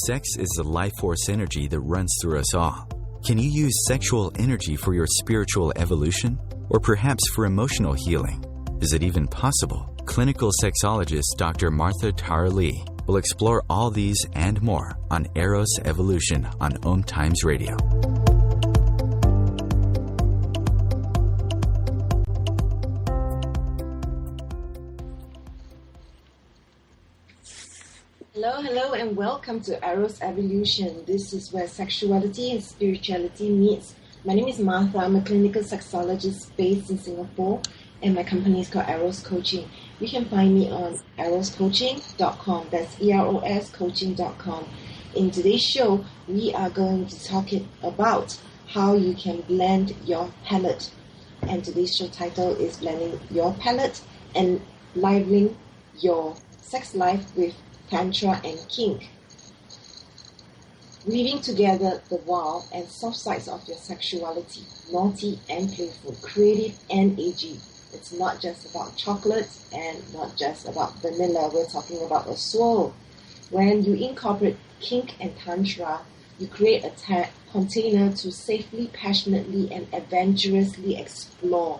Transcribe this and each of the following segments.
Sex is the life force energy that runs through us all. Can you use sexual energy for your spiritual evolution? Or perhaps for emotional healing? Is it even possible? Clinical sexologist Dr. Martha Tara Lee will explore all these and more on Eros Evolution on OMTimes Radio. Hello, and welcome to Eros Evolution. This is where sexuality and spirituality meets. My name is Martha. I'm a clinical sexologist based in Singapore, and my company is called Eros Coaching. You can find me on eroscoaching.com. That's EROS coaching.com. In today's show, we are going to talk about how you can blend your palette. And today's show title is Blending Your Palette and Enlivening Your Sex Life with Tantra and Kink. Weaving together the wild and soft sides of your sexuality, naughty and playful, creative and edgy. It's not just about chocolate and not just about vanilla. We're talking about a swirl. When you incorporate Kink and Tantra, you create a container to safely, passionately, and adventurously explore.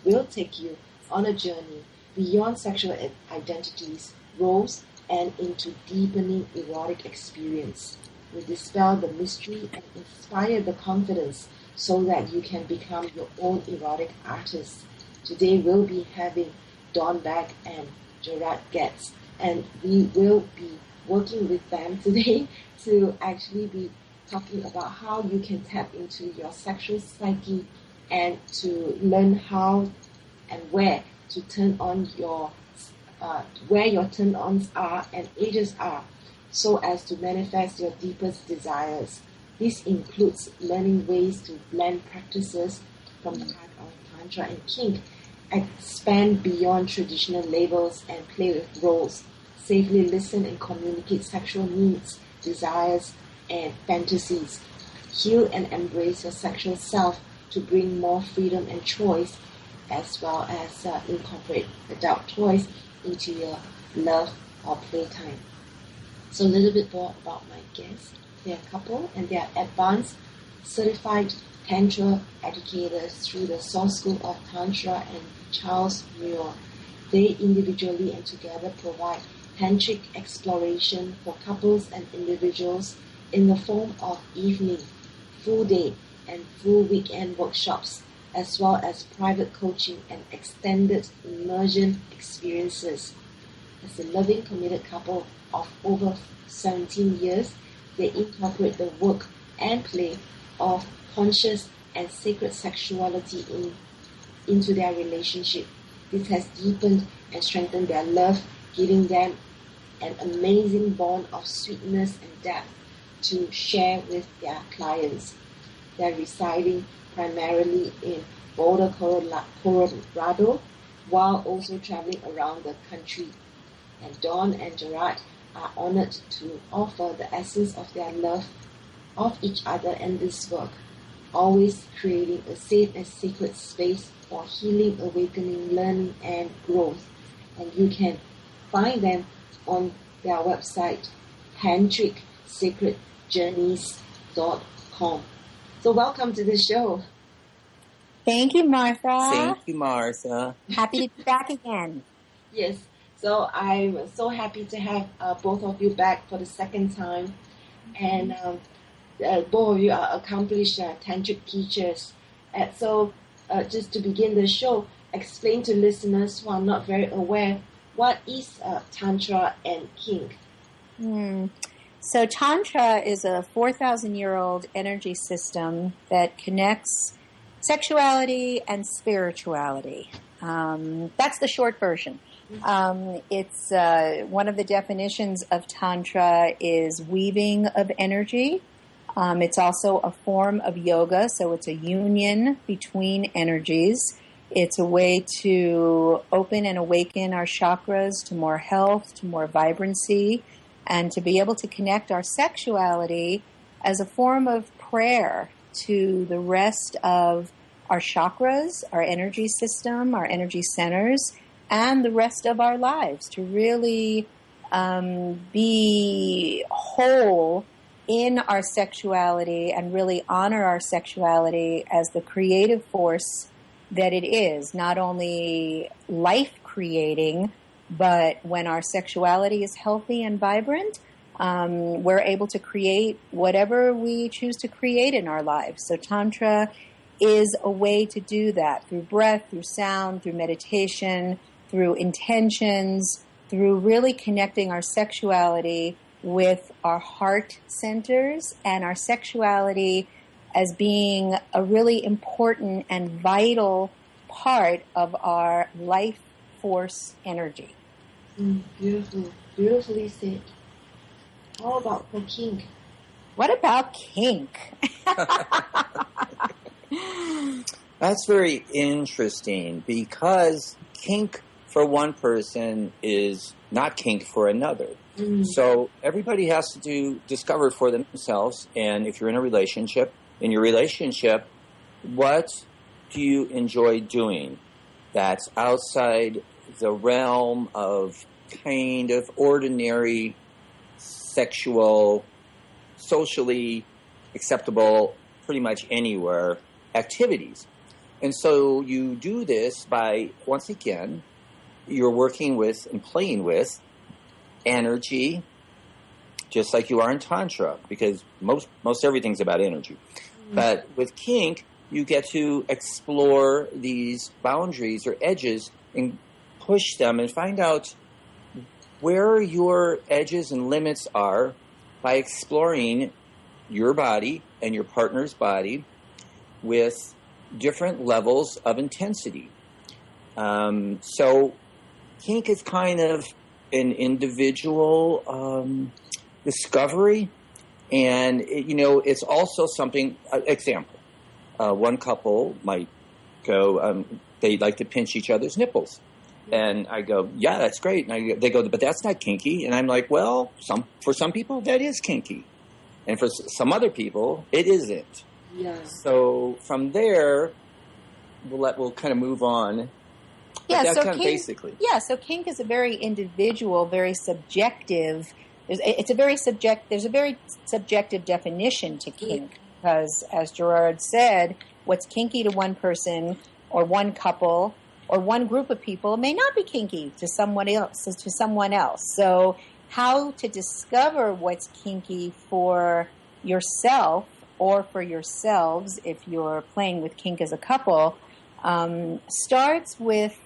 We'll take you on a journey beyond sexual identities, roles, and into deepening erotic experience. We dispel the mystery and inspire the confidence so that you can become your own erotic artist. Today we'll be having Dawn Beck and Gerard Getz, and we will be working with them today to actually be talking about how you can tap into your sexual psyche and to learn how and where to turn on where your turn-ons are and ages are, so as to manifest your deepest desires. This includes learning ways to blend practices from the path of Tantra and Kink, expand beyond traditional labels and play with roles, safely listen and communicate sexual needs, desires, and fantasies, heal and embrace your sexual self to bring more freedom and choice, as well as incorporate adult toys into your love or playtime. So a little bit more about my guests. They're a couple and they are advanced certified Tantra educators through the Source School of Tantra and Charles Muir. They individually and together provide tantric exploration for couples and individuals in the form of evening, full day, and full weekend workshops, as well as private coaching and extended immersion experiences. As a loving, committed couple of over 17 years, they incorporate the work and play of conscious and sacred sexuality into their relationship. This has deepened and strengthened their love, giving them an amazing bond of sweetness and depth to share with their clients. They're residing primarily in Boulder, Colorado, while also traveling around the country. And Dawn and Gerard are honored to offer the essence of their love of each other and this work, always creating a safe and sacred space for healing, awakening, learning, and growth. And you can find them on their website, tantricsacredjourneys.com. So welcome to the show. Thank you, Martha. Thank you, Martha. Happy to be back again. Yes, so I'm so happy to have both of you back for the second time. And both of you are accomplished tantric teachers. So just to begin the show, explain to listeners who are not very aware, what is Tantra and Kink? So Tantra is a 4,000-year-old energy system that connects sexuality and spirituality. That's the short version. It's one of the definitions of Tantra is weaving of energy. It's also a form of yoga, so it's a union between energies. It's a way to open and awaken our chakras to more health, to more vibrancy, and to be able to connect our sexuality as a form of prayer to the rest of our chakras, our energy system, our energy centers, and the rest of our lives, to really be whole in our sexuality and really honor our sexuality as the creative force that it is, not only life creating, but when our sexuality is healthy and vibrant, we're able to create whatever we choose to create in our lives. So Tantra is a way to do that through breath, through sound, through meditation, through intentions, through really connecting our sexuality with our heart centers and our sexuality as being a really important and vital part of our life force energy. Beautiful. Beautifully said. How about the kink? What about kink? That's very interesting because kink for one person is not kink for another. So everybody has to discover for themselves. And if you're in a relationship, in your relationship, what do you enjoy doing that's outside the realm of kind of ordinary sexual, socially acceptable, pretty much anywhere activities? And so you do this by, once again, you're working with and playing with energy, just like you are in Tantra, because most everything's about energy. But with kink, you get to explore these boundaries or edges and push them and find out where your edges and limits are by exploring your body and your partner's body with different levels of intensity. So kink is kind of an individual discovery, and it's also something. Example: one couple might go, they like to pinch each other's nipples, and I go, "Yeah, that's great." And they go, "But that's not kinky." And I'm like, "Well, for some people that is kinky, and for some other people it isn't." Yeah. So from there, we'll kind of move on. Yeah, that's so kind of kink, basically. Yeah, so kink is a very individual, very subjective. There's a very subjective definition to kink because, as Gerard said, what's kinky to one person or one couple or one group of people may not be kinky to someone else. So, how to discover what's kinky for yourself or for yourselves, if you're playing with kink as a couple, starts with.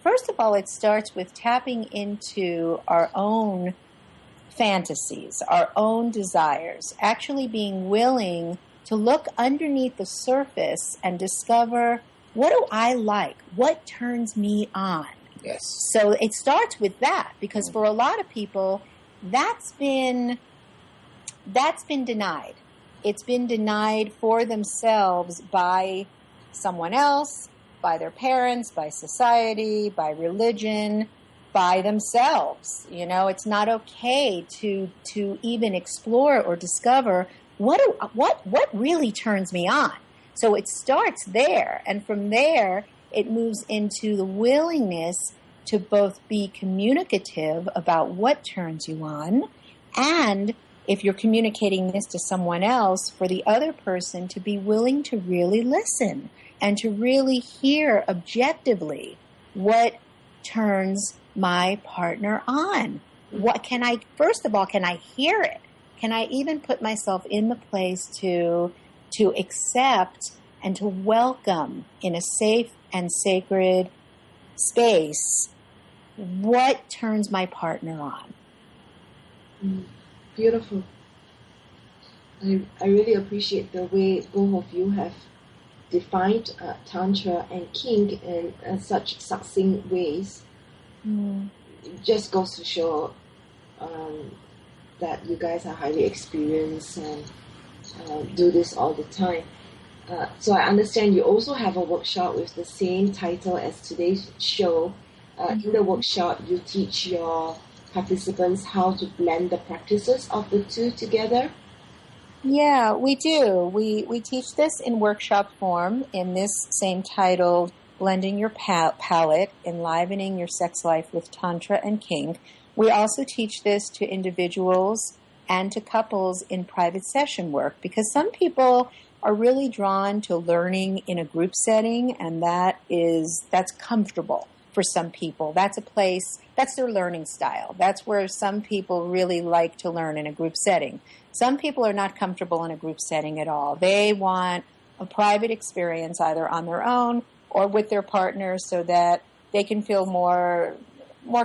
First of all, it starts with tapping into our own fantasies, our own desires, actually being willing to look underneath the surface and discover, what do I like? What turns me on? Yes. So it starts with that, because for a lot of people, that's been denied. It's been denied for themselves by someone else, by their parents, by society, by religion, by themselves. It's not okay to even explore or discover what really turns me on. So it starts there, and from there it moves into the willingness to both be communicative about what turns you on, and if you're communicating this to someone else, for the other person to be willing to really listen and to really hear objectively what turns my partner on. First of all, can I hear it? Can I even put myself in the place to accept and to welcome in a safe and sacred space what turns my partner on? Beautiful. I really appreciate the way both of you have defined Tantra and Kink in such succinct ways. It just goes to show that you guys are highly experienced and do this all the time. So I understand you also have a workshop with the same title as today's show. In the workshop, you teach your participants how to blend the practices of the two together. Yeah, we do. We teach this in workshop form in this same titled blending your palette, enlivening your sex life with Tantra and Kink. We also teach this to individuals and to couples in private session work, because some people are really drawn to learning in a group setting, and that's comfortable for some people. That's a place, that's their learning style. That's where some people really like to learn in a group setting. Some people are not comfortable in a group setting at all. They want a private experience either on their own or with their partner so that they can feel more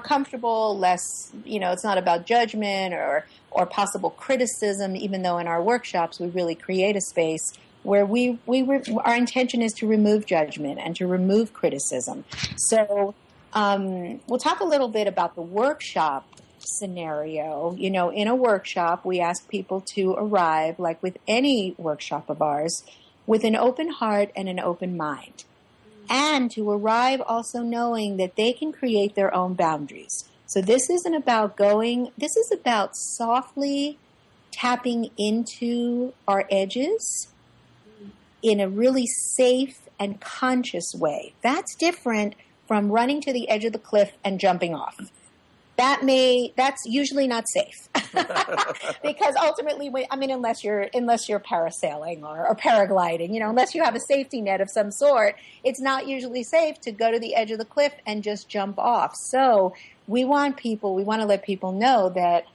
comfortable, less, it's not about judgment or possible criticism, even though in our workshops we really create a space where our intention is to remove judgment and to remove criticism. So we'll talk a little bit about the workshop scenario. In a workshop, we ask people to arrive, like with any workshop of ours, with an open heart and an open mind. And to arrive also knowing that they can create their own boundaries. So this isn't about this is about softly tapping into our edges in a really safe and conscious way. That's different from running to the edge of the cliff and jumping off. That's usually not safe. Because ultimately, unless you're parasailing or paragliding, unless you have a safety net of some sort, it's not usually safe to go to the edge of the cliff and just jump off. So we want to let people know that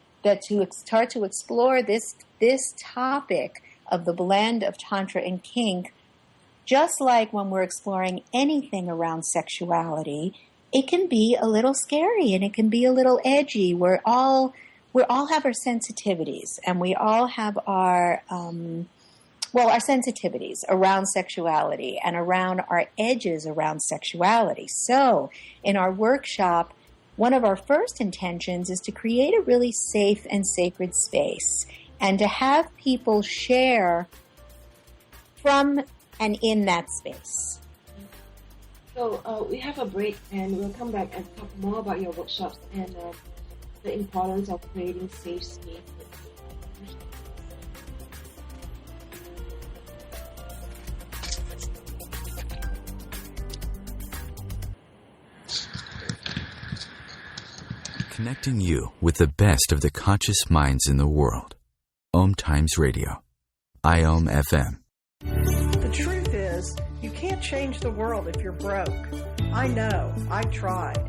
to start to explore this topic of the blend of Tantra and Kink, just like when we're exploring anything around sexuality, it can be a little scary and it can be a little edgy. We all have our sensitivities, and we all have our sensitivities around sexuality and around our edges around sexuality. So in our workshop, one of our first intentions is to create a really safe and sacred space and to have people share from and in that space. So we have a break, and we'll come back and talk more about your workshops and the importance of creating safe spaces. Connecting you with the best of the conscious minds in the world. OMTimes Radio. IOM FM. The truth is, you can't change the world if you're broke. I know. I tried.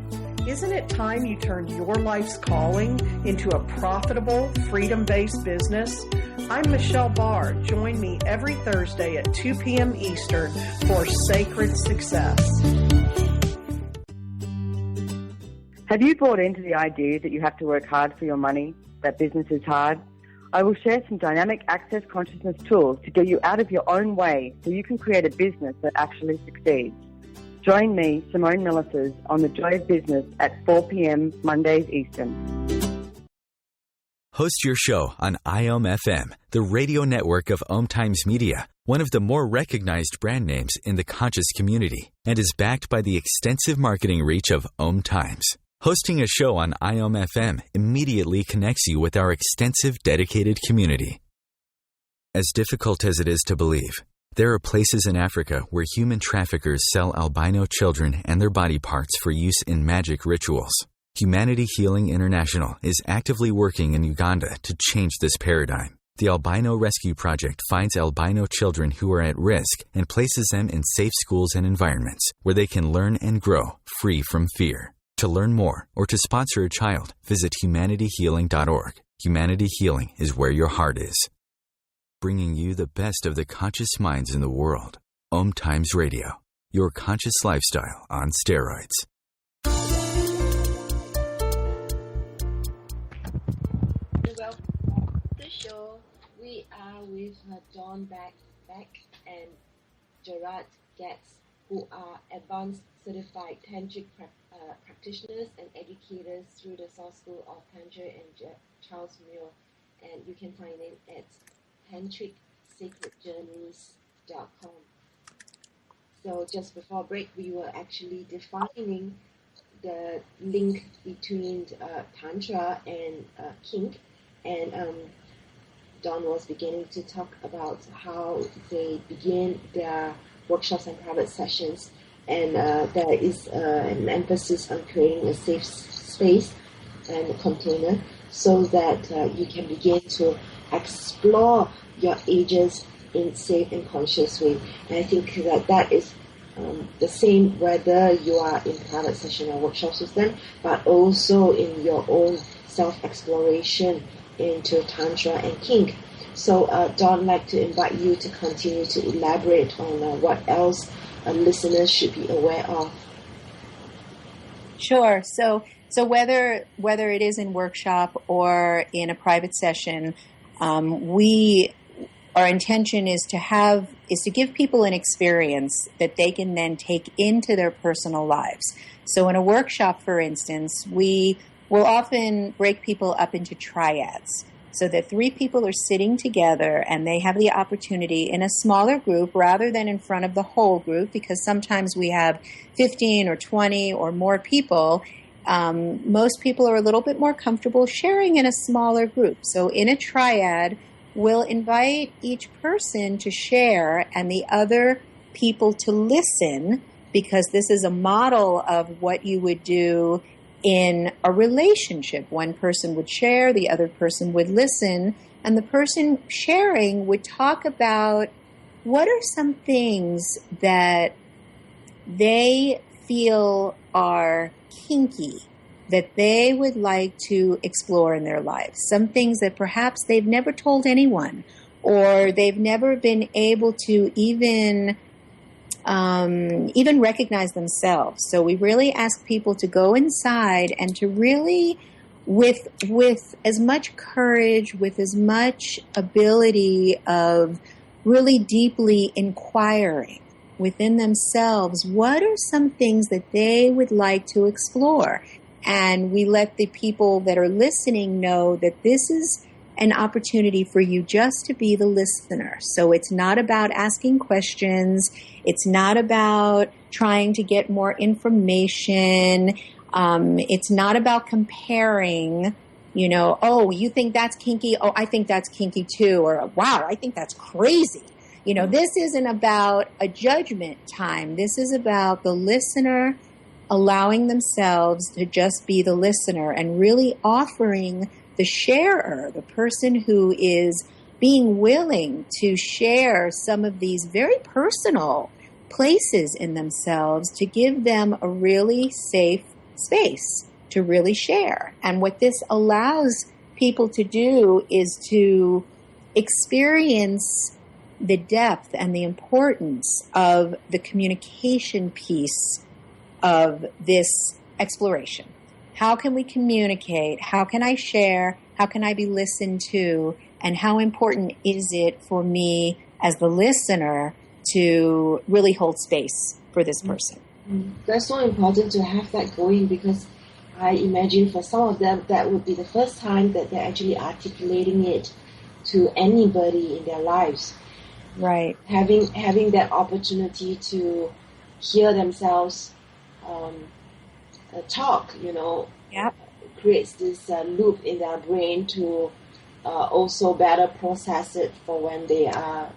Isn't it time you turned your life's calling into a profitable, freedom-based business? I'm Michelle Barr. Join me every Thursday at 2 p.m. Eastern for Sacred Success. Have you bought into the idea that you have to work hard for your money, that business is hard? I will share some dynamic access consciousness tools to get you out of your own way so you can create a business that actually succeeds. Join me, Simone Millisers, on The Joy of Business at 4 p.m. Mondays Eastern. Host your show on IOM FM, the radio network of OMTimes Media, one of the more recognized brand names in the conscious community, and is backed by the extensive marketing reach of OMTimes. Hosting a show on IOM FM immediately connects you with our extensive, dedicated community. As difficult as it is to believe, there are places in Africa where human traffickers sell albino children and their body parts for use in magic rituals. Humanity Healing International is actively working in Uganda to change this paradigm. The Albino Rescue Project finds albino children who are at risk and places them in safe schools and environments where they can learn and grow free from fear. To learn more or to sponsor a child, visit humanityhealing.org. Humanity Healing is where your heart is. Bringing you the best of the conscious minds in the world. OMTimes Radio, your conscious lifestyle on steroids. Welcome to the show. We are with Dawn Beck and Gerard Getz, who are advanced certified tantric practitioners and educators through the Source School of Tantra and Charles Muir, and you can find them at tantricsacredjourneys.com. So just before break, we were actually defining the link between Tantra and Kink, and Dawn was beginning to talk about how they begin their workshops and private sessions and there is an emphasis on creating a safe space and a container so that you can begin to explore your ages in safe and conscious way. And I think that is the same whether you are in private session or workshops with them, but also in your own self-exploration into Tantra and Kink. So Dawn, I'd like to invite you to continue to elaborate on what else listeners should be aware of. Sure. So whether it is in workshop or in a private session, our intention is to give people an experience that they can then take into their personal lives. So in a workshop, for instance, we will often break people up into triads, so that 3 people are sitting together and they have the opportunity in a smaller group rather than in front of the whole group, because sometimes we have 15 or 20 or more people. Most people are a little bit more comfortable sharing in a smaller group. So in a triad, we'll invite each person to share and the other people to listen, because this is a model of what you would do in a relationship. One person would share, the other person would listen, and the person sharing would talk about what are some things that they feel are kinky, that they would like to explore in their lives. Some things that perhaps they've never told anyone, or they've never been able to even recognize themselves. So we really ask people to go inside and to really, with as much courage, with as much ability of really deeply inquiring within themselves, what are some things that they would like to explore? And we let the people that are listening know that this is an opportunity for you just to be the listener. So it's not about asking questions. It's not about trying to get more information. It's not about comparing, oh, you think that's kinky? Oh, I think that's kinky too. Or, wow, I think that's crazy. This isn't about a judgment time. This is about the listener allowing themselves to just be the listener and really offering the sharer, the person who is being willing to share some of these very personal places in themselves, to give them a really safe space to really share. And what this allows people to do is to experience the depth and the importance of the communication piece of this exploration. How can we communicate? How can I share? How can I be listened to? And how important is it for me as the listener to really hold space for this person? That's so important to have that going, because I imagine for some of them that would be the first time that they're actually articulating it to anybody in their lives. Right. Having that opportunity to hear themselves talk, Yep. creates this loop in their brain to also better process it for when they are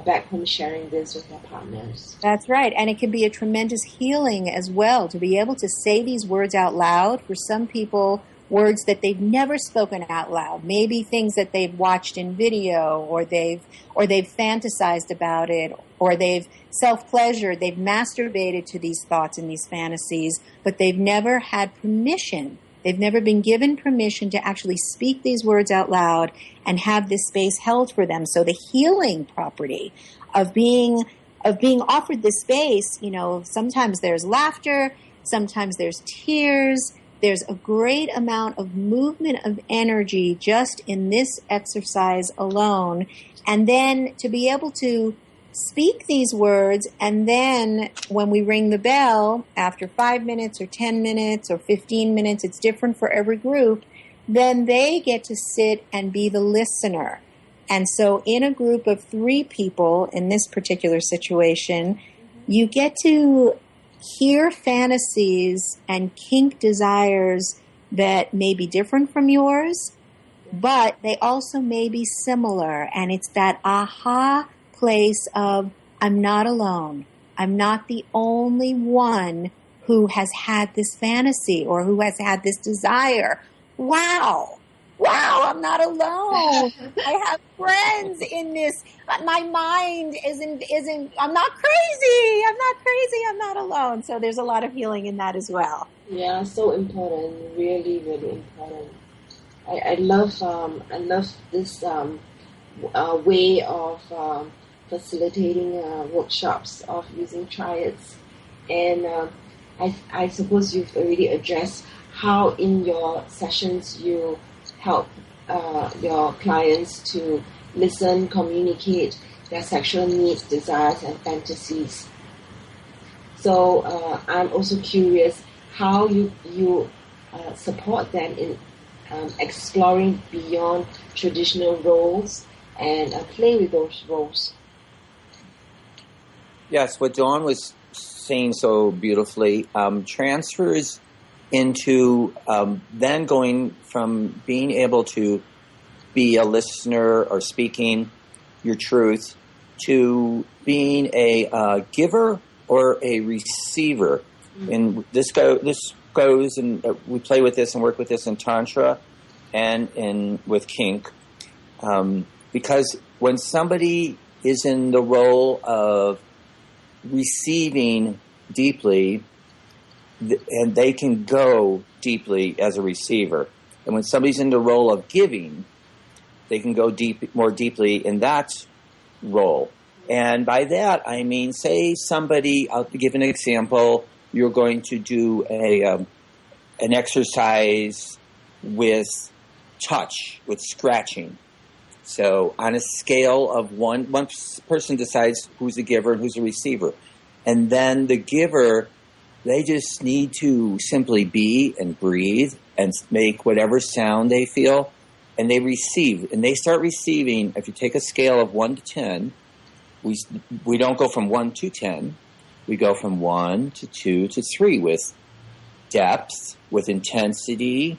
back home sharing this with their partners. That's right. And it can be a tremendous healing as well to be able to say these words out loud. For some people, words that they've never spoken out loud, maybe things that they've watched in video, or they've fantasized about it, or they've self-pleasured, they've masturbated to these thoughts and these fantasies, but they've never had permission. They've never been given permission to actually speak these words out loud and have this space held for them. So the healing property of being offered this space, sometimes there's laughter, sometimes there's tears. There's a great amount of movement of energy just in this exercise alone. And then to be able to speak these words, and then when we ring the bell, after 5 minutes or 10 minutes or 15 minutes, it's different for every group, then they get to sit and be the listener. And so in a group of 3 people, in this particular situation, you get to hear fantasies and kink desires that may be different from yours, but they also may be similar. And it's that aha place of, I'm not alone. I'm not the only one who has had this fantasy or who has had this desire. Wow, I'm not alone. I have friends in this. My mind isn't, I'm not crazy. I'm not alone. So there's a lot of healing in that as well. Yeah, so important. Really, really important. I love this way of facilitating workshops of using triads, and I suppose you've already addressed how in your sessions you help your clients to listen, communicate their sexual needs, desires, and fantasies. So I'm also curious how you support them in exploring beyond traditional roles and play with those roles. Yes, what Dawn was saying so beautifully transfers into then going from being able to be a listener or speaking your truth to being a giver or a receiver. Mm-hmm. And this goes, and we play with this and work with this in Tantra and with Kink. Because when somebody is in the role of receiving deeply, and they can go deeply as a receiver. And when somebody's in the role of giving, they can go more deeply in that role. And by that, I mean, say somebody, I'll give an example, you're going to do an exercise with touch, with scratching. So on a scale of one person decides who's a giver and who's a receiver. And then the giver, they just need to simply be and breathe and make whatever sound they feel. And they receive. And they start receiving, if you take a scale of 1 to 10, we don't go from 1 to 10. We go from 1 to 2 to 3 with depth, with intensity,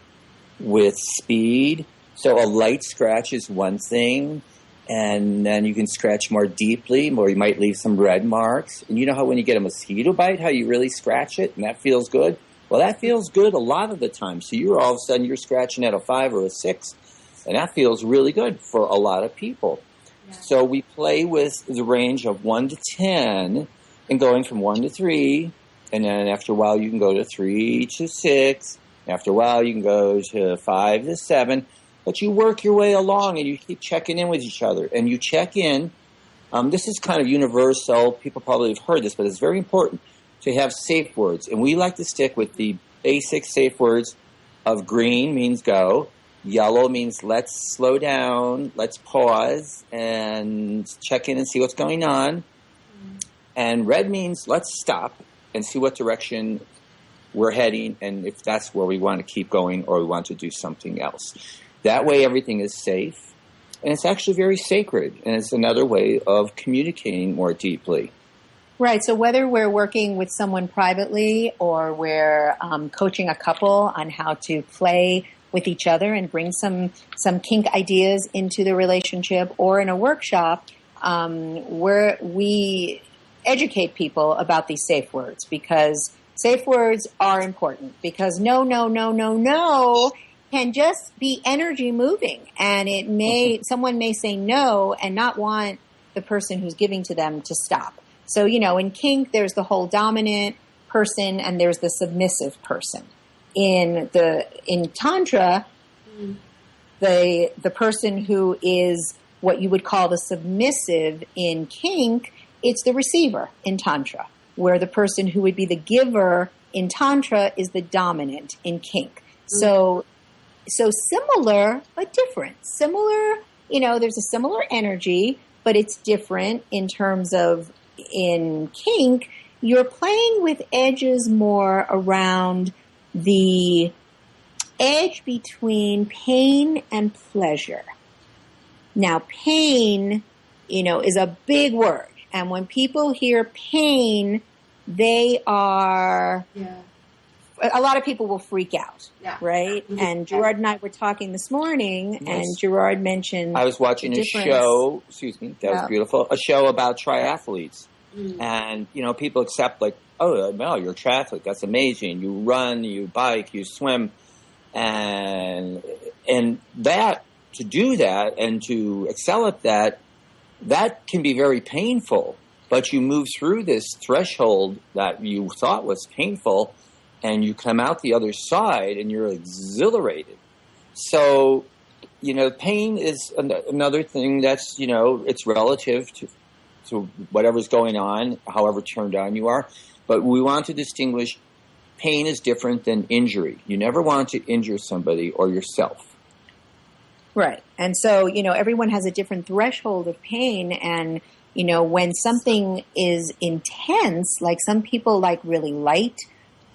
with speed. So a light scratch is one thing, and then you can scratch more deeply, or you might leave some red marks. And you know how when you get a mosquito bite, how you really scratch it, and that feels good? Well, that feels good a lot of the time. So all of a sudden, you're scratching at a 5 or a 6, and that feels really good for a lot of people. Yeah. So we play with the range of 1 to 10, and going from 1 to 3, and then after a while, you can go to 3 to 6. After a while, you can go to 5 to 7. But you work your way along and you keep checking in with each other. And you check in. This is kind of universal. People probably have heard this, but it's very important to have safe words. And we like to stick with the basic safe words of green means go. Yellow means let's slow down, let's pause and check in and see what's going on. And red means let's stop and see what direction we're heading and if that's where we want to keep going or we want to do something else. That way everything is safe, and it's actually very sacred, and it's another way of communicating more deeply. Right, so whether we're working with someone privately or we're coaching a couple on how to play with each other and bring some kink ideas into the relationship, or in a workshop where we educate people about these safe words, because safe words are important, because no can just be energy moving, and someone may say no and not want the person who's giving to them to stop. So, in kink, there's the whole dominant person and there's the submissive person. In Tantra, the person who is what you would call the submissive in kink, it's the receiver in Tantra, where the person who would be the giver in Tantra is the dominant in kink. So similar, but different. Similar, there's a similar energy, but it's different in terms of, in kink, you're playing with edges more around the edge between pain and pleasure. Now, pain, is a big word. And when people hear pain, they are... Yeah. A lot of people will freak out, right? And Gerard and I were talking this morning, and Gerard mentioned... I was watching a show, that was beautiful, a show about triathletes. And, people accept like, oh, well, you're a triathlete. That's amazing. You run, you bike, you swim. And that, to do that and to excel at that, that can be very painful. But you move through this threshold that you thought was painful, and you come out the other side and you're exhilarated. So, pain is another thing that's, it's relative to whatever's going on, however turned on you are. But we want to distinguish pain is different than injury. You never want to injure somebody or yourself. Right. And so, everyone has a different threshold of pain. And, when something is intense, like some people like really light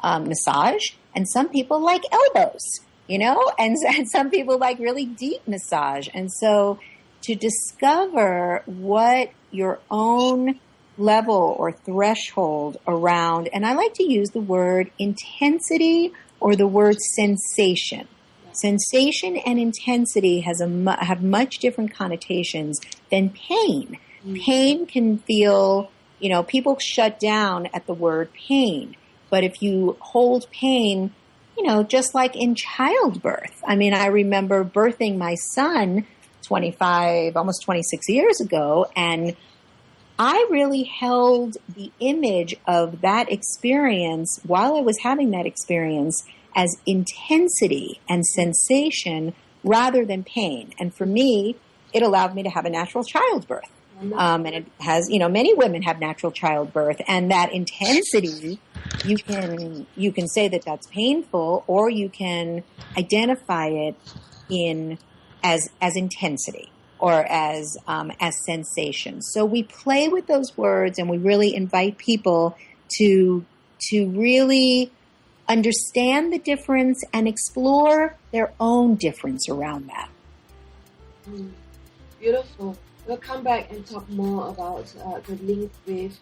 massage, and some people like elbows, and some people like really deep massage. And so to discover what your own level or threshold around, and I like to use the word intensity or the word sensation. Sensation and intensity have much different connotations than pain. Pain can feel, people shut down at the word pain. But if you hold pain, just like in childbirth. I mean, I remember birthing my son 25, almost 26 years ago, and I really held the image of that experience while I was having that experience as intensity and sensation rather than pain. And for me, it allowed me to have a natural childbirth. And it has, many women have natural childbirth, and that intensity, you can say that that's painful, or you can identify it as intensity or as sensation. So we play with those words, and we really invite people to really understand the difference and explore their own difference around that. Beautiful. We'll come back and talk more about the link with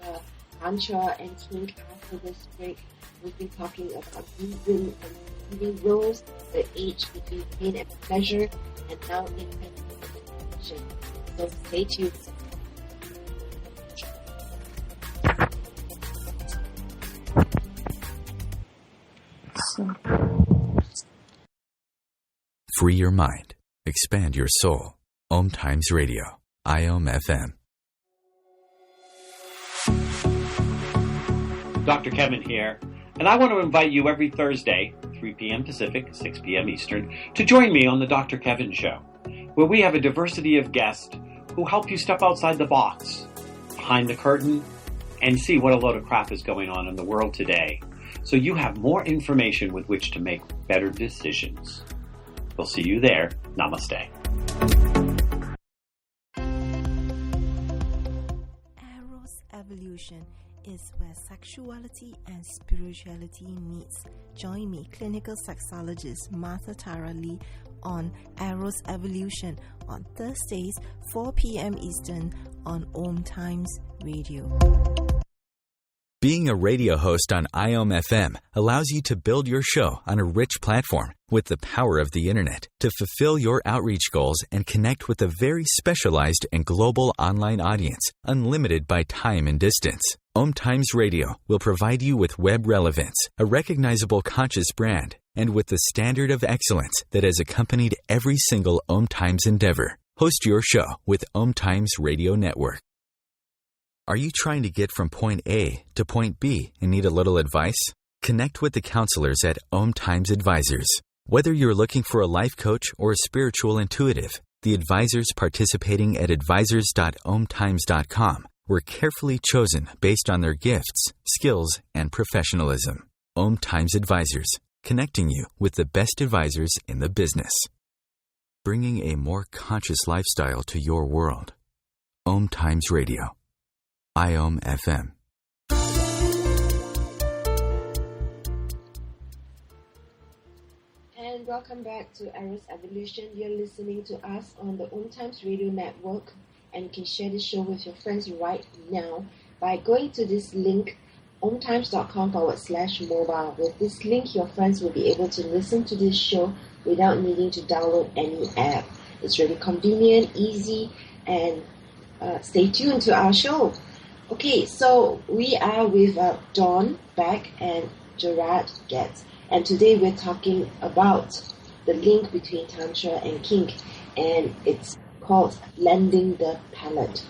Tantra and Kink after this break. We've been talking about reading and reading roles, the age between pain and pleasure, and now intention. So stay tuned. Free your mind. Expand your soul. OMTimes Radio. IOM FM. Dr. Kevin here, and I want to invite you every Thursday, 3 p.m. Pacific, 6 p.m. Eastern, to join me on the Dr. Kevin Show, where we have a diversity of guests who help you step outside the box, behind the curtain, and see what a load of crap is going on in the world today, so you have more information with which to make better decisions. We'll see you there. Namaste. Evolution is where sexuality and spirituality meets. Join me, clinical sexologist Martha Tara Lee, on Eros Evolution on Thursdays, 4 p.m. Eastern on OMTimes Radio. Being a radio host on IOM FM allows you to build your show on a rich platform with the power of the internet to fulfill your outreach goals and connect with a very specialized and global online audience, unlimited by time and distance. OMTimes Radio will provide you with web relevance, a recognizable conscious brand, and with the standard of excellence that has accompanied every single OMTimes endeavor. Host your show with OMTimes Radio Network. Are you trying to get from point A to point B and need a little advice? Connect with the counselors at OMTimes Advisors. Whether you're looking for a life coach or a spiritual intuitive, the advisors participating at advisors.omtimes.com were carefully chosen based on their gifts, skills, and professionalism. OMTimes Advisors, connecting you with the best advisors in the business. Bringing a more conscious lifestyle to your world. OMTimes Radio. IOM FM. And welcome back to Eros Evolution. You're listening to us on the OMTimes Radio Network, and you can share this show with your friends right now by going to this link, omtimes.com/mobile. With this link, your friends will be able to listen to this show without needing to download any app. It's really convenient, easy, and stay tuned to our show. Okay, so we are with Dawn Beck and Gerard Getz, and today we're talking about the link between Tantra and Kink, and it's called Lending the Pallet.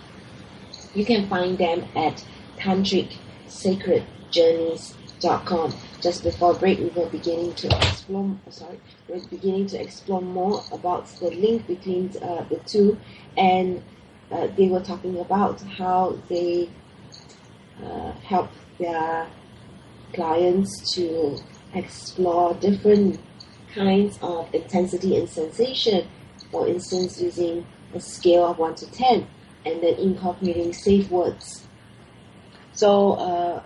You can find them at tantricsacredjourneys.com. Just before break, we were beginning to explore more about the link between the two, and they were talking about how they help their clients to explore different kinds of intensity and sensation. For instance, using a scale of 1 to 10, and then incorporating safe words. So I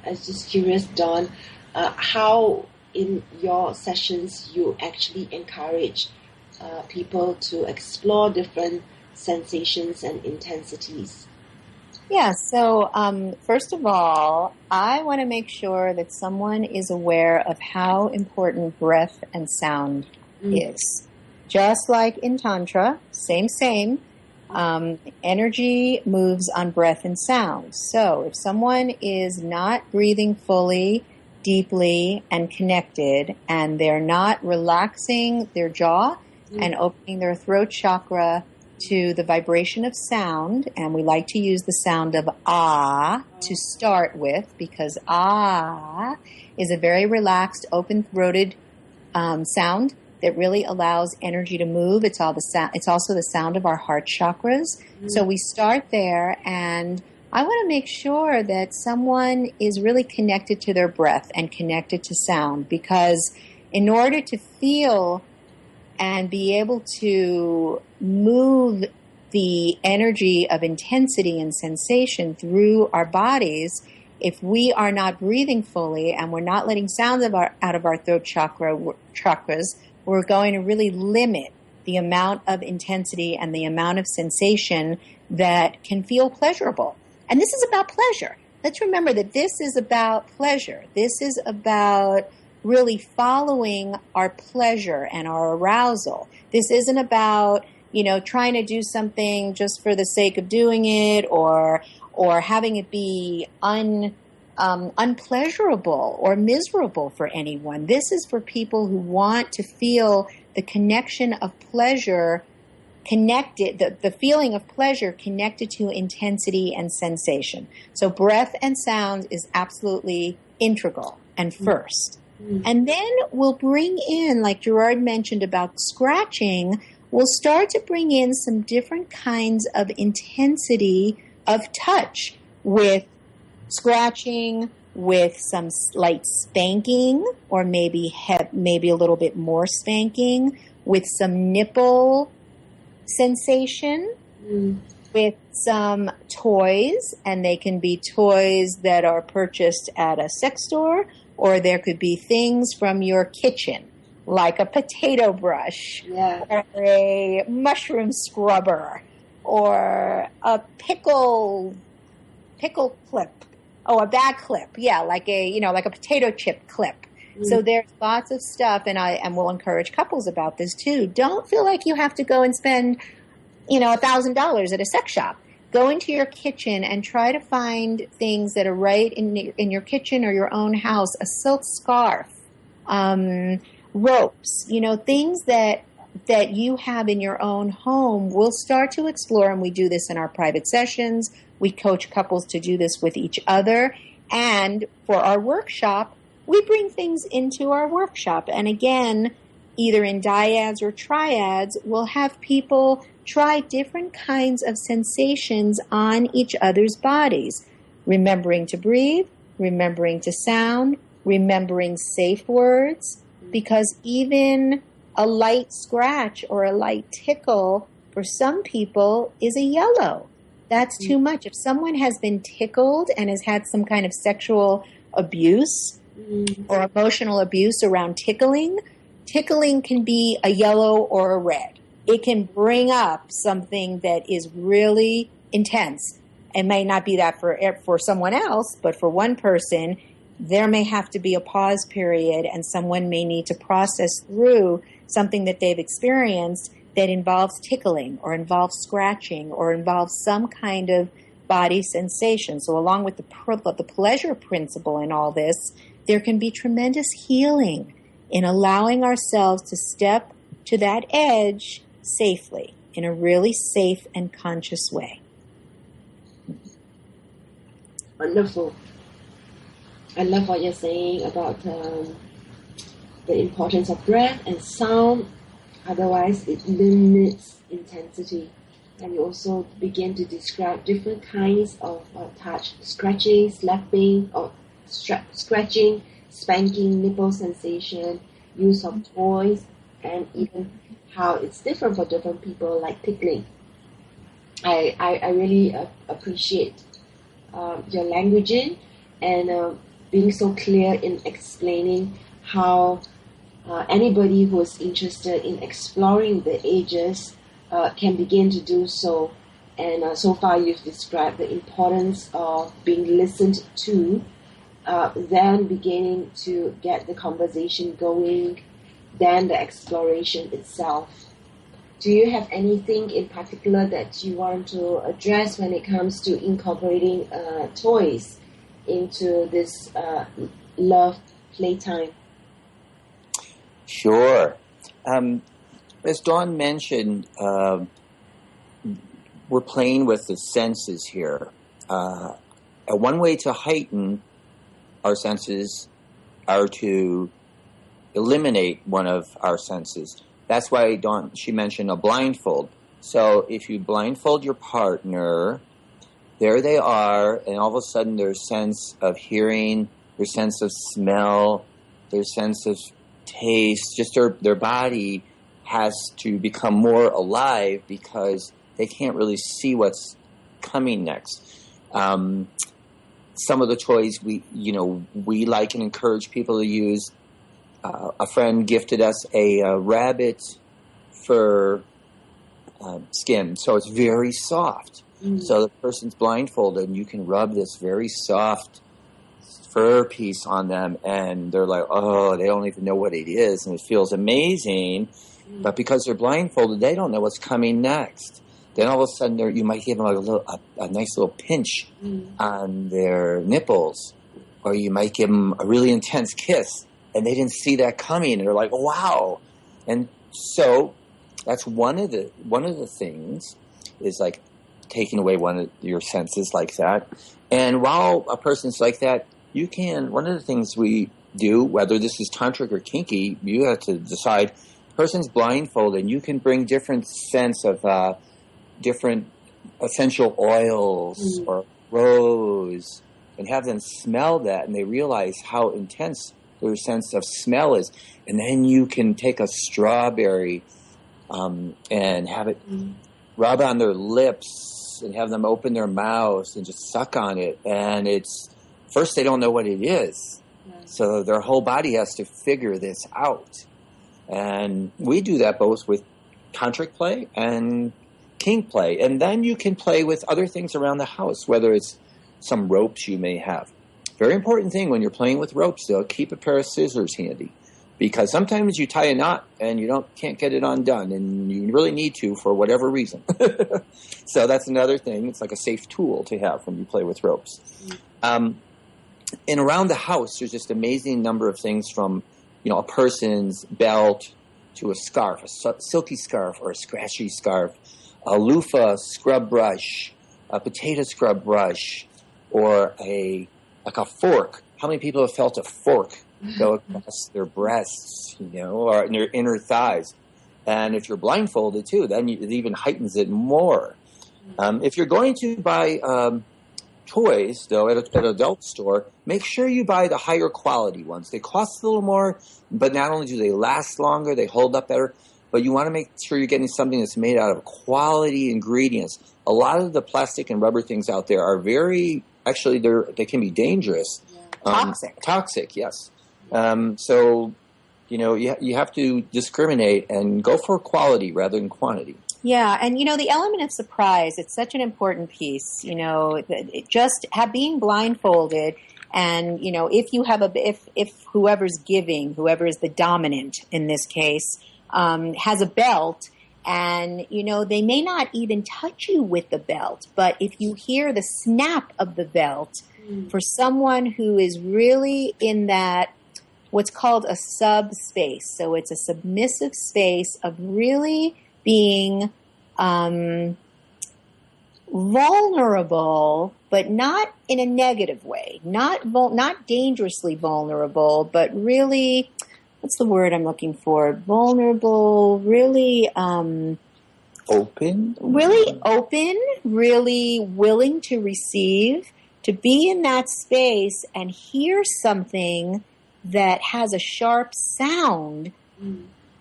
was just curious, Dawn, how in your sessions you actually encourage people to explore different sensations and intensities? Yeah, so first of all, I want to make sure that someone is aware of how important breath and sound is. Just like in Tantra, same, energy moves on breath and sound. So if someone is not breathing fully, deeply, and connected, and they're not relaxing their jaw and opening their throat chakra to the vibration of sound, and we like to use the sound of ah to start with, because ah is a very relaxed, open-throated sound that really allows energy to move. It's also the sound of our heart chakras. So we start there, and I want to make sure that someone is really connected to their breath and connected to sound, because in order to feel and be able to move the energy of intensity and sensation through our bodies, if we are not breathing fully and we're not letting sounds out of our throat chakras, we're going to really limit the amount of intensity and the amount of sensation that can feel pleasurable. And this is about pleasure. Let's remember that this is about pleasure. This is about really following our pleasure and our arousal. This isn't about, trying to do something just for the sake of doing it, or having it be unpleasurable or miserable for anyone. This is for people who want to feel the connection of pleasure connected, the feeling of pleasure connected to intensity and sensation. So breath and sound is absolutely integral and first. And then we'll bring in, like Gerard mentioned about scratching, we'll start to bring in some different kinds of intensity of touch, with scratching, with some slight spanking, or maybe a little bit more spanking, with some nipple sensation, with some toys, and they can be toys that are purchased at a sex store, or there could be things from your kitchen, like a potato brush, or a mushroom scrubber, or a pickle clip. Oh, a bag clip. Yeah, like a potato chip clip. So there's lots of stuff, and we'll encourage couples about this too. Don't feel like you have to go and spend, $1,000 at a sex shop. Go into your kitchen and try to find things that are right in your kitchen or your own house. A silk scarf, ropes, things that you have in your own home. We'll start to explore, and we do this in our private sessions. We coach couples to do this with each other. And for our workshop, we bring things into our workshop. And again, either in dyads or triads, we'll have people try different kinds of sensations on each other's bodies, remembering to breathe, remembering to sound, remembering safe words, because even a light scratch or a light tickle for some people is a yellow. That's too much. If someone has been tickled and has had some kind of sexual abuse or emotional abuse around tickling can be a yellow or a red. It can bring up something that is really intense. It may not be that for someone else, but for one person, there may have to be a pause period, and someone may need to process through something that they've experienced that involves tickling or involves scratching or involves some kind of body sensation. So along with the pleasure principle in all this, there can be tremendous healing in allowing ourselves to step to that edge safely, in a really safe and conscious way. Wonderful. I love what you're saying about the importance of breath and sound. Otherwise, it limits intensity. And you also begin to describe different kinds of touch, scratching, slapping, or scratching, spanking, nipple sensation, use of toys, and even how it's different for different people, like tickling. I really appreciate your languaging and being so clear in explaining how anybody who is interested in exploring the ages can begin to do so. And so far you've described the importance of being listened to, then beginning to get the conversation going, then the exploration itself. Do you have anything in particular that you want to address when it comes to incorporating toys into this love playtime? Sure. As Dawn mentioned, we're playing with the senses here. One way to heighten our senses are to eliminate one of our senses. That's why Dawn, she mentioned a blindfold. So if you blindfold your partner, there they are, and all of a sudden their sense of hearing, their sense of smell, their sense of taste, just their body has to become more alive because they can't really see what's coming next. Some of the toys we like and encourage people to use. A friend gifted us a rabbit fur skin, so it's very soft. Mm-hmm. So the person's blindfolded, and you can rub this very soft fur piece on them, and they're like, oh, they don't even know what it is, and it feels amazing. Mm-hmm. But because they're blindfolded, they don't know what's coming next. Then all of a sudden, you might give them a nice little pinch on their nipples, or you might give them a really intense kiss, and they didn't see that coming, and they're like, wow. And so that's one of the things is like taking away one of your senses like that. And while a person's like that, one of the things we do, whether this is tantric or kinky, you have to decide. Person's blindfolded, and you can bring different scents of different essential oils or rose, and have them smell that, and they realize how intense their sense of smell is. And then you can take a strawberry and have it rub on their lips and have them open their mouths and just suck on it. And first they don't know what it is. So their whole body has to figure this out. And we do that both with tantric play and kink play. And then you can play with other things around the house, whether it's some ropes you may have. Very important thing when you're playing with ropes, though, keep a pair of scissors handy. Because sometimes you tie a knot and you can't get it undone, and you really need to for whatever reason. So that's another thing. It's like a safe tool to have when you play with ropes. And around the house, there's just an amazing number of things from, a person's belt to a scarf, a silky scarf or a scratchy scarf, a loofah scrub brush, a potato scrub brush, or a fork. How many people have felt a fork go across their breasts, or in their inner thighs? And if you're blindfolded too, then it even heightens it more. If you're going to buy toys, though, at an adult store, make sure you buy the higher quality ones. They cost a little more, but not only do they last longer, they hold up better, but you want to make sure you're getting something that's made out of quality ingredients. A lot of the plastic and rubber things out there are they can be dangerous. Toxic, yes. So, you have to discriminate and go for quality rather than quantity. Yeah, and the element of surprise, it's such an important piece, being blindfolded, and if you have if whoever's giving, whoever is the dominant in this case, has a belt, And, they may not even touch you with the belt, but if you hear the snap of the belt, for someone who is really in that, what's called a subspace. So it's a submissive space of really being vulnerable, but not in a negative way, not dangerously vulnerable, but really, what's the word I'm looking for? Vulnerable, really open, really willing to receive, to be in that space and hear something that has a sharp sound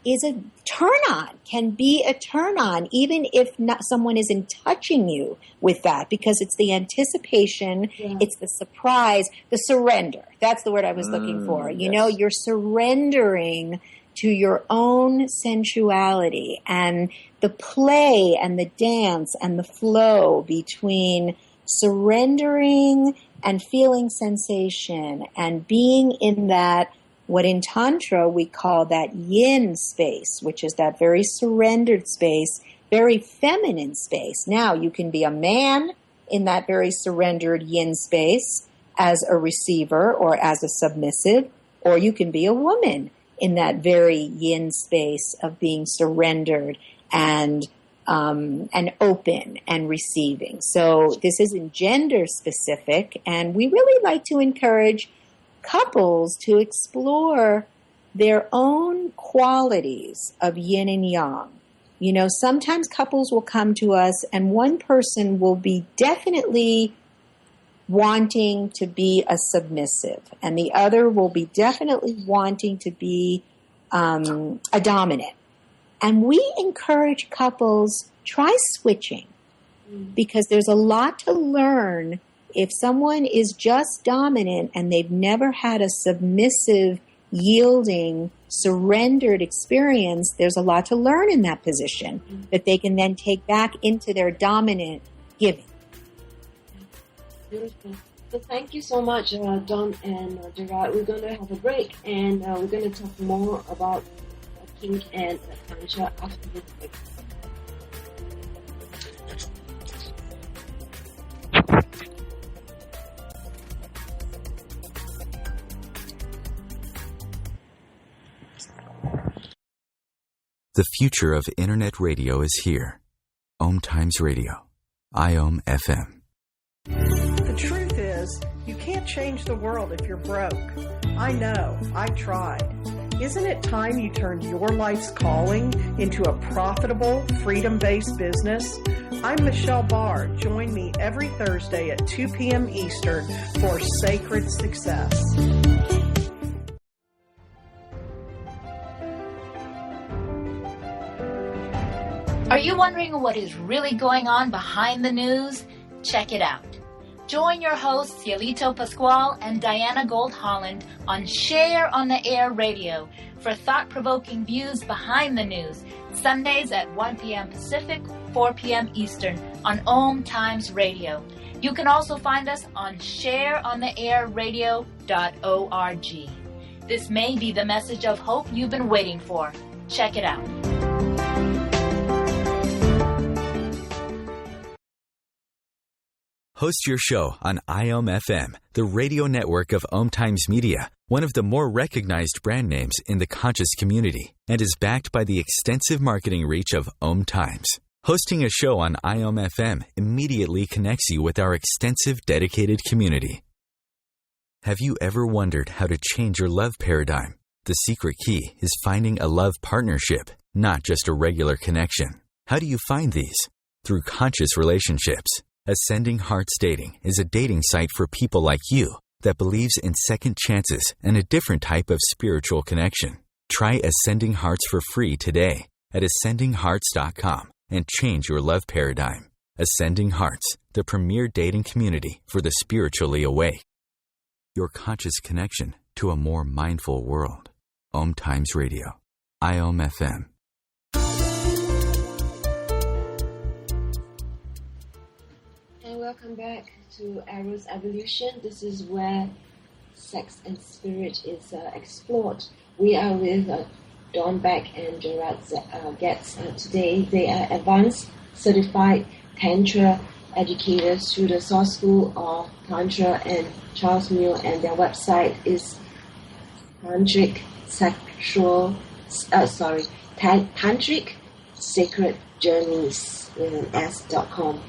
is a turn on, can be a turn on, even if not someone isn't touching you with that, because it's the anticipation, it's the surprise, the surrender. That's the word I was looking for. You're surrendering to your own sensuality and the play and the dance and the flow between surrendering and feeling sensation and being in that, what in Tantra we call that yin space, which is that very surrendered space, very feminine space. Now, you can be a man in that very surrendered yin space as a receiver or as a submissive, or you can be a woman in that very yin space of being surrendered and open and receiving. So this isn't gender specific, and we really like to encourage couples to explore their own qualities of yin and yang. Sometimes couples will come to us and one person will be definitely wanting to be a submissive and the other will be definitely wanting to be a dominant. And we encourage couples, try switching, because there's a lot to learn. If someone is just dominant and they've never had a submissive, yielding, surrendered experience, there's a lot to learn in that position that they can then take back into their dominant giving. Beautiful. So thank you so much, Dawn and Gerard. We're going to have a break and we're going to talk more about Kink and Tantra after this break. The future of Internet radio is here. OMTimes Radio. IOM FM. The truth is, you can't change the world if you're broke. I know. I tried. Isn't it time you turned your life's calling into a profitable, freedom-based business? I'm Michelle Barr. Join me every Thursday at 2 p.m. Eastern for Sacred Success. Are you wondering what is really going on behind the news? Check it out. Join your hosts Cielito Pascual and Diana Gold-Holland on Share on the Air Radio for thought-provoking views behind the news, Sundays at 1 p.m. Pacific, 4 p.m. Eastern on OMTimes Radio. You can also find us on shareontheairradio.org. This may be the message of hope you've been waiting for. Check it out. Host your show on IOM FM, the radio network of OMTimes Media, one of the more recognized brand names in the conscious community, and is backed by the extensive marketing reach of OMTimes. Hosting a show on IOM FM immediately connects you with our extensive dedicated community. Have you ever wondered how to change your love paradigm? The secret key is finding a love partnership, not just a regular connection. How do you find these? Through conscious relationships. Ascending Hearts Dating is a dating site for people like you that believes in second chances and a different type of spiritual connection. Try Ascending Hearts for free today at ascendinghearts.com and change your love paradigm. Ascending Hearts, the premier dating community for the spiritually awake. Your conscious connection to a more mindful world. OMTimes Radio. IOM FM. Welcome back to Eros Evolution. This is where sex and spirit is explored. We are with Dawn Beck and Gerard Getz today. They are advanced certified Tantra educators through the Source School of Tantra and Charles Muir, and their website is Tantric Sacred Journeys with an S.com.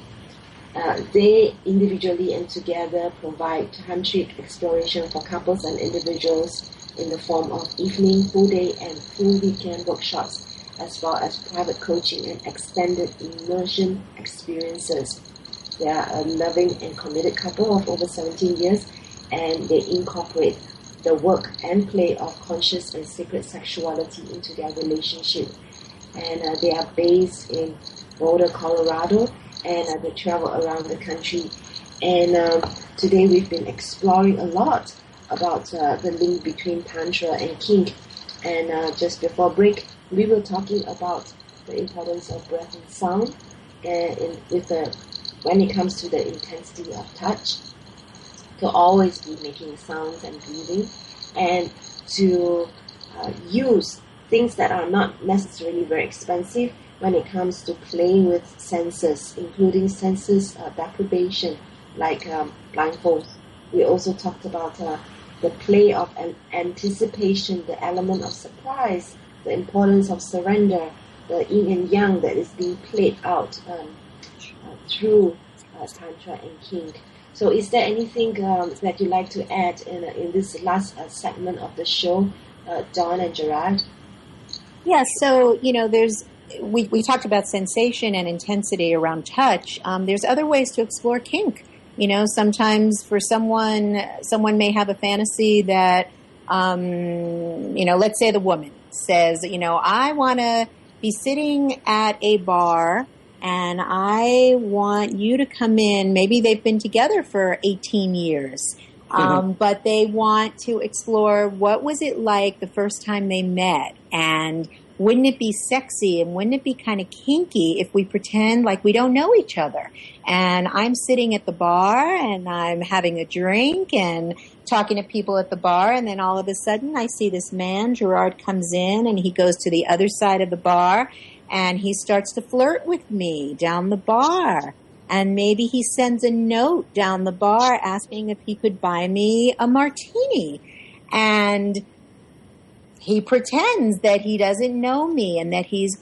They individually and together provide tantric exploration for couples and individuals in the form of evening, full day, and full weekend workshops, as well as private coaching and extended immersion experiences. They are a loving and committed couple of over 17 years, and they incorporate the work and play of conscious and sacred sexuality into their relationship. And they are based in Boulder, Colorado, and they travel around the country. And today we've been exploring a lot about the link between Tantra and Kink. And just before break, we were talking about the importance of breath and sound, and when it comes to the intensity of touch, to always be making sounds and breathing, and to use things that are not necessarily very expensive when it comes to playing with senses, including senses deprivation, like blindfolds. We also talked about the play of anticipation, the element of surprise, the importance of surrender, the yin and yang that is being played out through Tantra and Kink. So is there anything that you'd like to add in this last segment of the show, Dawn and Gerard? Yeah, so, we talked about sensation and intensity around touch. There's other ways to explore kink. Sometimes for someone may have a fantasy that, let's say the woman says, I want to be sitting at a bar and I want you to come in. Maybe they've been together for 18 years, but they want to explore what was it like the first time they met, and wouldn't it be sexy and wouldn't it be kind of kinky if we pretend like we don't know each other? And I'm sitting at the bar and I'm having a drink and talking to people at the bar, and then all of a sudden I see this man, Gerard, comes in and he goes to the other side of the bar and he starts to flirt with me down the bar. And maybe he sends a note down the bar asking if he could buy me a martini. And he pretends that he doesn't know me and that he's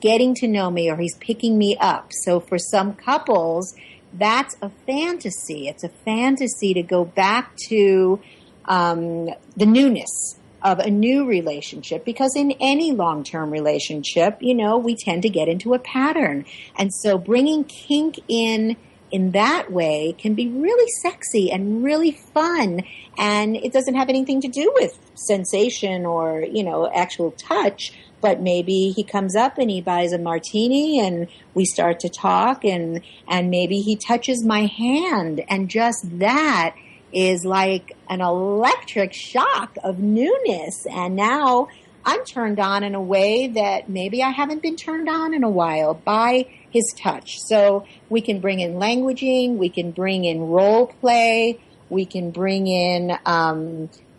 getting to know me, or he's picking me up. So for some couples, that's a fantasy. It's a fantasy to go back to the newness of a new relationship, because in any long-term relationship, we tend to get into a pattern. And so bringing kink in that way can be really sexy and really fun. And it doesn't have anything to do with sensation or, actual touch. But maybe he comes up and he buys a martini and we start to talk, and maybe he touches my hand, and just that is like an electric shock of newness. And now I'm turned on in a way that maybe I haven't been turned on in a while by his touch. So we can bring in languaging, we can bring in role play, we can bring in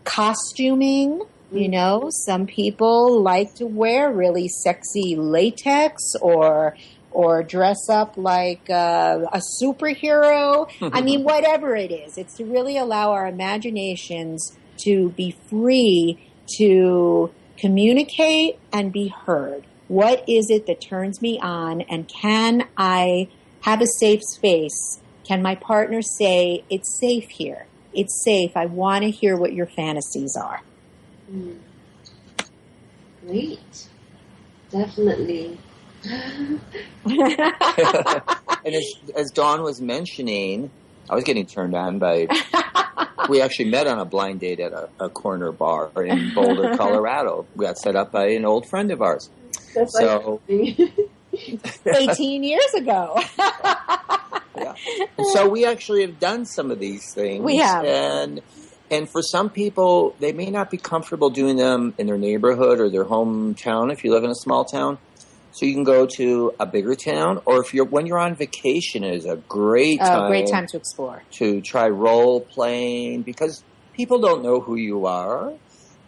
costuming. Some people like to wear really sexy latex or dress up like a superhero. I mean, whatever it is. It's to really allow our imaginations to be free to communicate and be heard. What is it that turns me on, and can I have a safe space? Can my partner say, it's safe here? It's safe. I want to hear what your fantasies are. Great. Definitely. And as Dawn was mentioning, I was getting turned on by... We actually met on a blind date at a corner bar in Boulder, Colorado. We got set up by an old friend of ours. That's 18 years ago. Yeah. And so we actually have done some of these things. We have. And for some people, they may not be comfortable doing them in their neighborhood or their hometown if you live in a small town. So you can go to a bigger town, or when you're on vacation, it is a great time to explore. To try role playing, because people don't know who you are.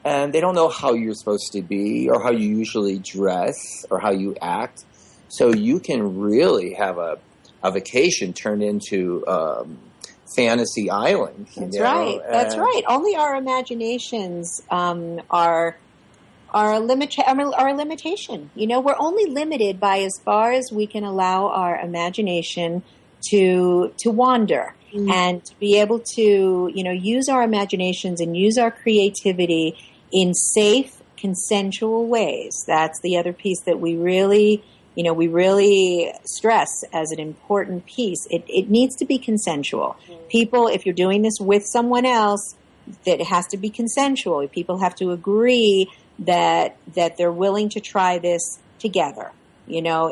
and they don't know how you're supposed to be or how you usually dress or how you act. So you can really have a vacation turn into fantasy island. That's right. That's right. Only our imaginations are a limitation. You know, we're only limited by as far as we can allow our imagination to wander. And to be able to, you know, use our imaginations and use our creativity in safe, consensual ways. That's the other piece that we really stress as an important piece. It needs to be consensual. People, if you're doing this with someone else, that it has to be consensual. People have to agree that they're willing to try this together. You know,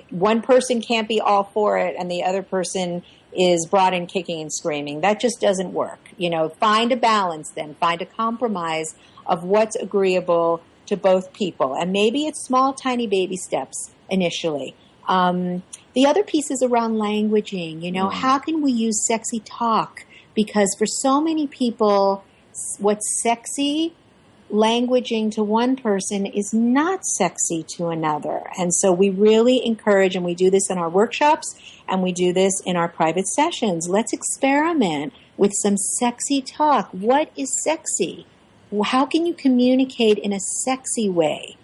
one person can't be all for it and the other person is brought in kicking and screaming. That just doesn't work. You know, find a balance then. Find a compromise of what's agreeable to both people. And maybe it's small, tiny baby steps initially. The other piece is around languaging. You know, how can we use sexy talk? Because for so many people, what's sexy languaging to one person is not sexy to another. And so we really encourage, and we do this in our workshops, and we do this in our private sessions. Let's experiment with some sexy talk. What is sexy? How can you communicate in a sexy way?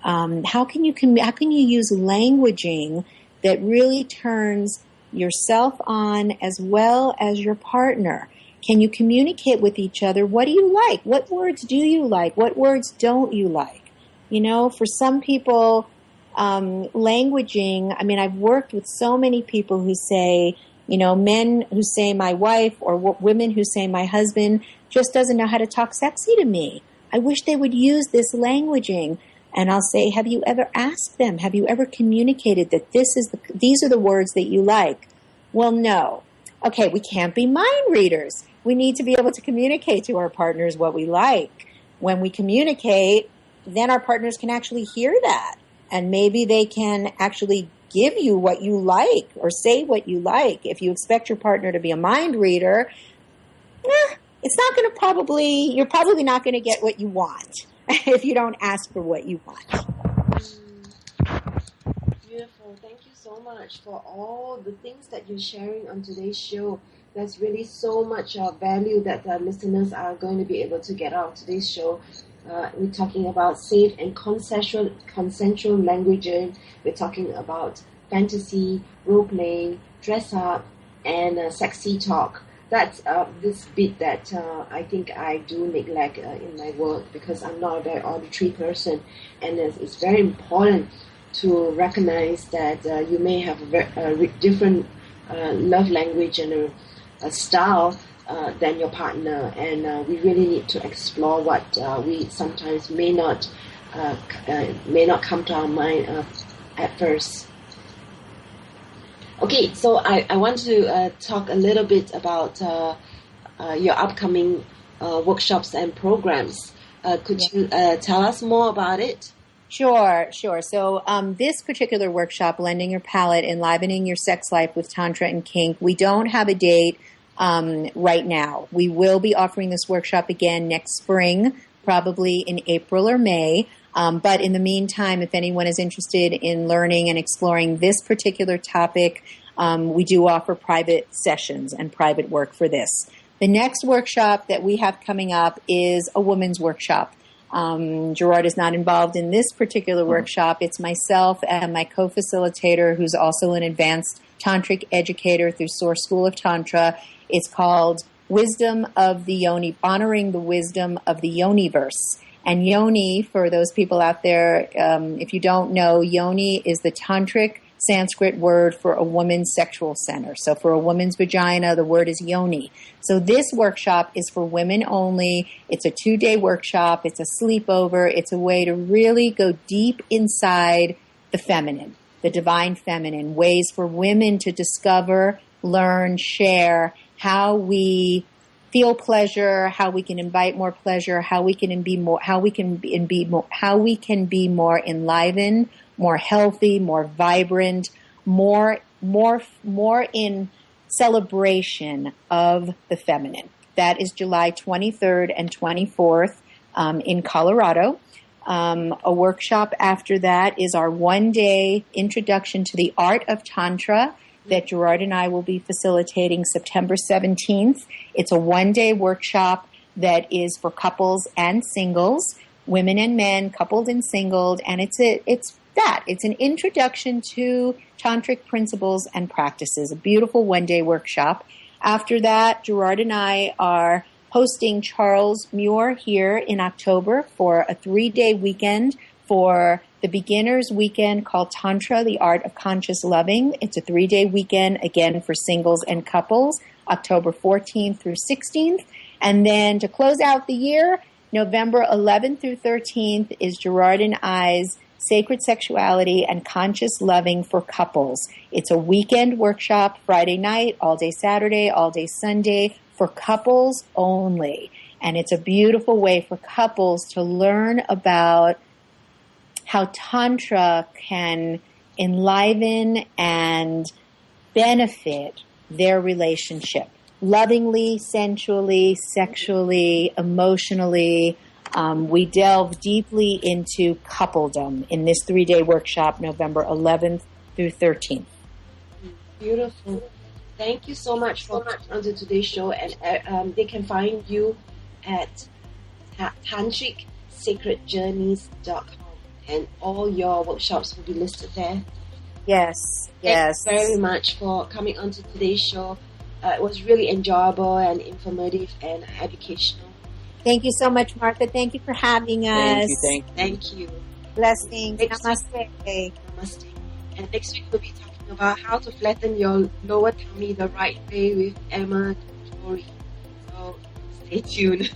How can you use languaging that really turns yourself on as well as your partner? Can you communicate with each other? What do you like? What words do you like? What words don't you like? You know, for some people, languaging, I mean, I've worked with so many people who say, you know, men who say my wife or women who say my husband just doesn't know how to talk sexy to me. I wish they would use this languaging. And I'll say, have you ever asked them? Have you ever communicated that these are the words that you like? Well, no. Okay, we can't be mind readers. We need to be able to communicate to our partners what we like. When we communicate, then our partners can actually hear that. And maybe they can actually give you what you like or say what you like. If you expect your partner to be a mind reader, you're probably not going to get what you want if you don't ask for what you want. Beautiful. Thank you so much for all the things that you're sharing on today's show. There's really so much value that the listeners are going to be able to get out of today's show. We're talking about safe and consensual languaging. We're talking about fantasy, role-playing, dress-up, and sexy talk. That's this bit that I think I do neglect in my work because I'm not a very auditory person. And it's very important to recognize that you may have a different love language and a style than your partner, and we really need to explore what we sometimes may not come to our mind at first. Okay, so I want to talk a little bit about your upcoming workshops and programs. Could you tell us more about it? Sure. So this particular workshop, Lending Your Pallet, Enlivening Your Sex Life with Tantra and Kink, we don't have a date right now. We will be offering this workshop again next spring, probably in April or May. But in the meantime, if anyone is interested in learning and exploring this particular topic, we do offer private sessions and private work for this. The next workshop that we have coming up is a women's workshop. Gerard is not involved in this particular workshop. It's myself and my co-facilitator, who's also an advanced tantric educator through Source School of Tantra. It's called Wisdom of the Yoni, Honoring the Wisdom of the Yoniverse. And yoni, for those people out there, if you don't know, yoni is the tantric Sanskrit word for a woman's sexual center. So for a woman's vagina, the word is yoni. So this workshop is for women only. It's a 2-day workshop. It's a sleepover. It's a way to really go deep inside the feminine, the divine feminine, ways for women to discover, learn, share how we feel pleasure, how we can invite more pleasure, how we can be more enlivened, more healthy, more vibrant, more in celebration of the feminine. That is July 23rd and 24th in Colorado. A workshop after that is our one-day introduction to the art of Tantra that Gerard and I will be facilitating September 17th. It's a one-day workshop that is for couples and singles, women and men, coupled and singled, and it's an introduction to tantric principles and practices, a beautiful one-day workshop. After that, Gerard and I are hosting Charles Muir here in October for a 3-day weekend for the beginners weekend called Tantra, the Art of Conscious Loving. It's a 3-day weekend, again, for singles and couples, October 14th through 16th. And then to close out the year, November 11th through 13th is Gerard and I's Sacred Sexuality and Conscious Loving for Couples. It's a weekend workshop, Friday night, all day Saturday, all day Sunday, for couples only. And it's a beautiful way for couples to learn about how Tantra can enliven and benefit their relationship. Lovingly, sensually, sexually, emotionally. We delve deeply into coupledom in this 3-day workshop, November 11th through 13th. Beautiful. Thank you so much for coming onto today's show. And they can find you at tantricsacredjourneys.com, and all your workshops will be listed there. Yes. Thanks very much for coming onto today's show. It was really enjoyable and informative and educational. Thank you so much, Martha. Thank you for having us. Thank you. Blessings. Namaste. And next week we'll be talking about how to flatten your lower tummy the right way with Emma Tori. So stay tuned.